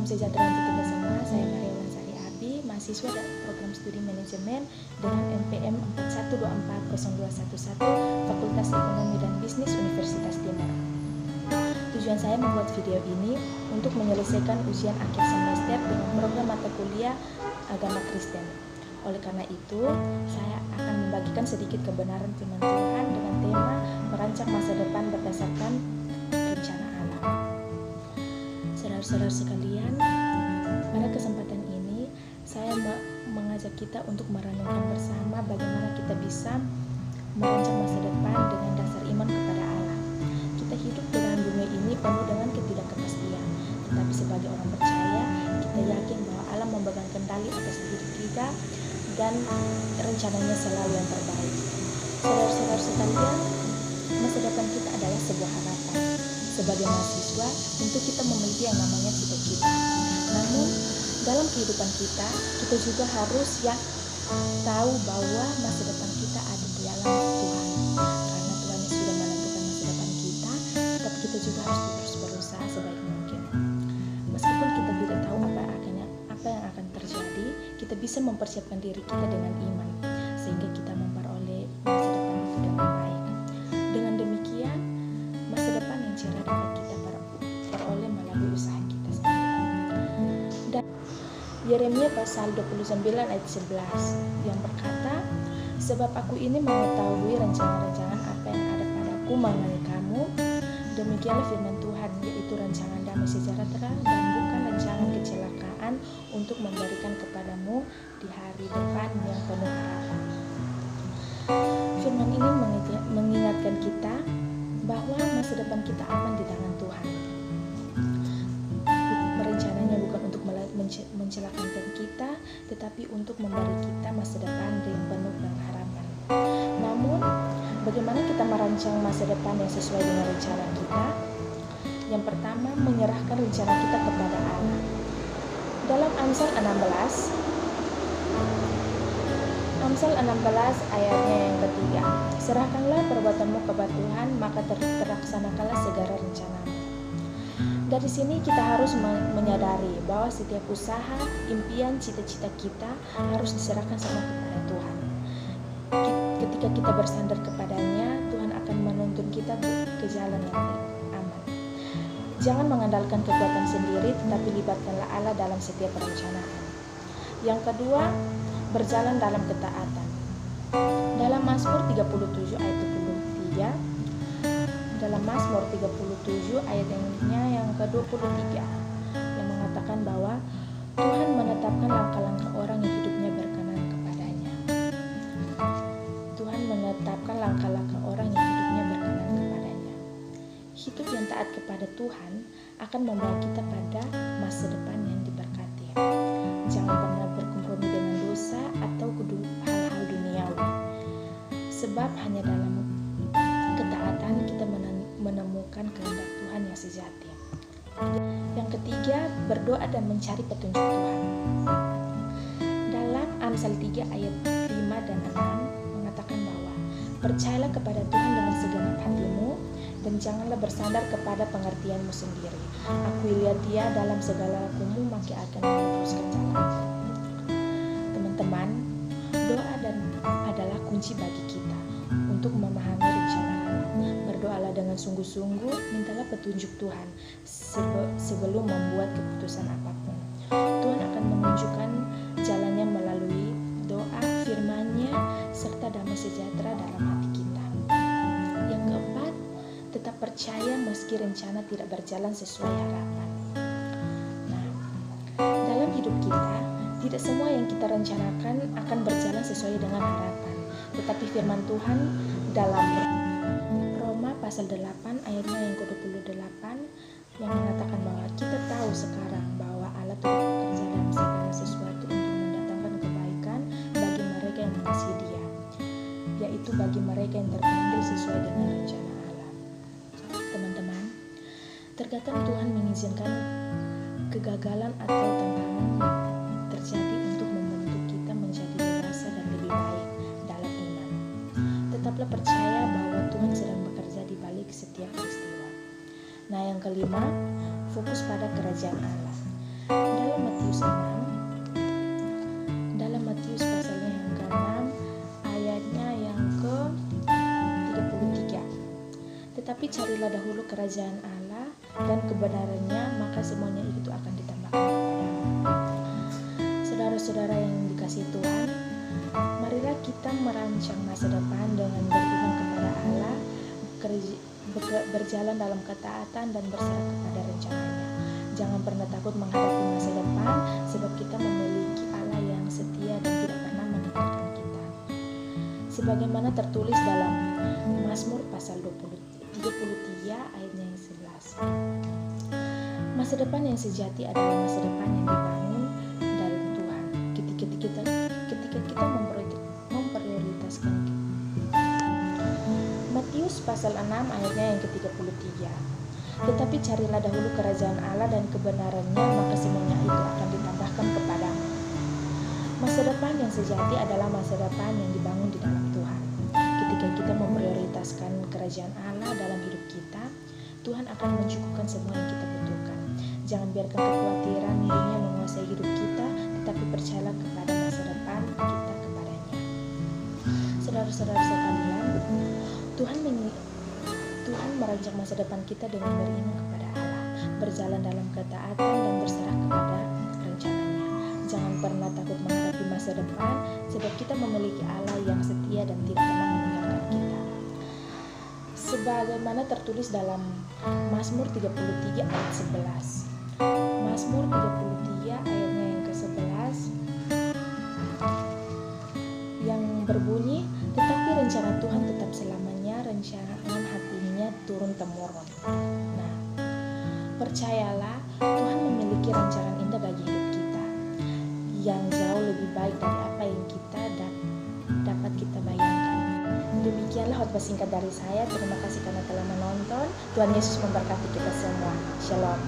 sejahtera untuk kita semua. Saya Maria Wansari Abi, mahasiswa dari program studi manajemen dengan NPM 41240211 Fakultas Ekonomi dan Bisnis Universitas Timur. Tujuan saya membuat video ini untuk menyelesaikan ujian akhir semester dengan program mata kuliah agama Kristen. Oleh karena itu, saya akan membagikan sedikit kebenaran firman Tuhan dengan tema merancang masa depan berdasarkan rencana Allah. Saudara-saudara sekalian, pada kesempatan ini saya mengajak kita untuk merenungkan bersama bagaimana kita bisa merancang masa depan dengan dasar iman kepada Allah. Kita hidup dengan dunia ini penuh dengan ketidakpastian, tetapi sebagai orang percaya, kita yakin bahwa Allah memegang kendali atas diri kita dan rencananya selalu yang terbaik. Saudara-saudara sekalian, masa depan kita adalah sebuah harapan. Sebagai mahasiswa, tentu kita memiliki yang namanya cita-cita. Namun, dalam kehidupan kita juga harus tahu bahwa masa depan kita ada di dalam Tuhan. Karena Tuhan yang sudah menentukan masa depan kita, tapi kita juga harus terus berusaha sebaik mungkin. Meskipun kita tidak tahu apa yang akan terjadi, kita bisa mempersiapkan diri kita dengan iman, sehingga kita memperoleh masa depan itu dengan baik. Dengan demikian, masa depan yang cerah dapat kita peroleh melalui usaha kita sendiri. Dan Yeremia pasal 29 ayat 11 yang berkata, sebab aku ini mengetahui rencana-rencana apa yang ada padaku mengenai kamu, demikianlah firman Tuhan, yaitu rancangan damai sejahtera dan bukan rancangan kecelakaan, untuk memberikan kepadamu di hari depan yang penuh harapan. Firman ini mengingatkan kita bahwa masa depan kita aman di tangan Tuhan. Rencananya bukan untuk mencelakakan kita, tetapi untuk memberi kita masa depan yang penuh dengan harapan. Namun, bagaimana kita merancang masa depan yang sesuai dengan rencana kita? Yang pertama, menyerahkan rencana kita kepada Allah. Dalam Amsal 16 ayatnya yang ketiga, serahkanlah perbuatanmu kepada Tuhan, maka terlaksanakanlah segala rencanamu. Dari sini kita harus menyadari bahwa setiap usaha, impian, cita-cita kita harus diserahkan sama kepada Tuhan. Ketika kita bersandar kepadanya, Tuhan akan menuntun kita ke jalan yang aman. Jangan mengandalkan kekuatan sendiri, tetapi libatkanlah Allah dalam setiap perencanaan. Yang kedua, berjalan dalam ketaatan. Dalam Mazmur 37 ayat 23, dalam Mazmur 37 ayatnya yang ke-23 yang mengatakan bahwa Tuhan menetapkan langkah-langkah orang yang hidupnya berkenan kepadanya. Tuhan menetapkan langkah-langkah orang yang hidupnya berkenan kepadanya. Hidup yang taat kepada Tuhan akan membawa kita pada masa depan yang diberkati. Jangan pernah berkompromi dengan dosa atau hal-hal duniawi, sebab hanya dalam ketaatan kita menemukan kehendak Tuhan yang sejati. Yang ketiga, berdoa dan mencari petunjuk Tuhan. Dalam Amsal 3 ayat 5 dan 6 mengatakan bahwa percayalah kepada Tuhan dengan segenap hatimu dan janganlah bersandar kepada pengertianmu sendiri. Akuilah Dia dalam segala lakumu, maka akan meluruskan jalanmu. Teman-teman, doa adalah kunci bagi kita untuk memahami rencana Allah. Berdoalah dengan sungguh-sungguh, mintalah petunjuk Tuhan sebelum membuat keputusan apapun. Tuhan akan menunjukkan jalannya melalui doa, firman-Nya, serta damai sejahtera dalam hati kita. Yang keempat, tetap percaya meski rencana tidak berjalan sesuai harapan. Nah, dalam hidup kita, tidak semua yang kita rencanakan akan berjalan sesuai dengan harapan. Tetapi firman Tuhan dalam Roma pasal 8 ayatnya yang ke-28 yang mengatakan bahwa kita tahu sekarang bahwa Allah turut bekerja dalam segala sesuatu untuk mendatangkan kebaikan bagi mereka yang mengasihi Dia, yaitu bagi mereka yang terpanggil sesuai dengan rencana Allah. Teman-teman, terkadang Tuhan mengizinkan kegagalan atau tantangan terjadi untuk membentuk kita menjadi dewasa dan lebih baik dalam iman. Tetaplah percaya bahwa Tuhan sedang bekerja di balik setiap peristiwa. Nah, yang kelima, fokus pada kerajaan Allah. Matius 6, dalam Matius pasalnya yang ke-6 ayatnya yang ke-33. Tetapi carilah dahulu kerajaan Allah dan kebenarannya, maka semuanya itu akan ditambahkan kepadamu. Saudara-saudara yang dikasihi Tuhan, marilah kita merancang masa depan dengan beriman kepada Allah, berjalan dalam ketaatan dan berserah kepada rencananya. Jangan pernah takut menghadapi masa depan, sebab kita memiliki Allah yang setia dan tidak pernah meninggalkan kita. Sebagaimana tertulis dalam Mazmur pasal 33 ayatnya yang 11. Masa depan yang sejati adalah masa depan yang dibangun dari Tuhan ketika kita memprioritaskan. Matius pasal 6 ayatnya yang ke-33. Tetapi carilah dahulu kerajaan Allah dan kebenarannya, maka semuanya itu akan ditambahkan kepadamu. Masa depan yang sejati adalah masa depan yang dibangun di dalam Tuhan. Ketika kita memprioritaskan kerajaan Allah dalam hidup kita, Tuhan akan mencukupkan semua yang kita butuhkan. Jangan biarkan kekhawatiran dunia menguasai hidup kita, tetapi percayalah kepada masa depan kita kepadanya. Saudara-saudara sekalian, Tuhan merancang masa depan kita dengan beriman kepada Allah, berjalan dalam ketaatan dan berserah kepada rencananya. Jangan pernah takut menghadapi masa depan, sebab kita memiliki Allah yang setia dan tidak pernah meninggalkan kita. Sebagaimana tertulis dalam Mazmur 33 ayat 11. Mazmur 33 ayatnya yang ke-11 yang berbunyi, tetapi rencana Tuhan tetap selamanya, rencangan hatinya turun-temurun. Nah, percayalah, Tuhan memiliki rancangan indah bagi hidup kita yang jauh lebih baik dari apa yang kita dapat kita bayangkan. Demikianlah khotbah singkat dari saya. Terima kasih karena telah menonton. Tuhan Yesus memberkati kita semua. Shalom.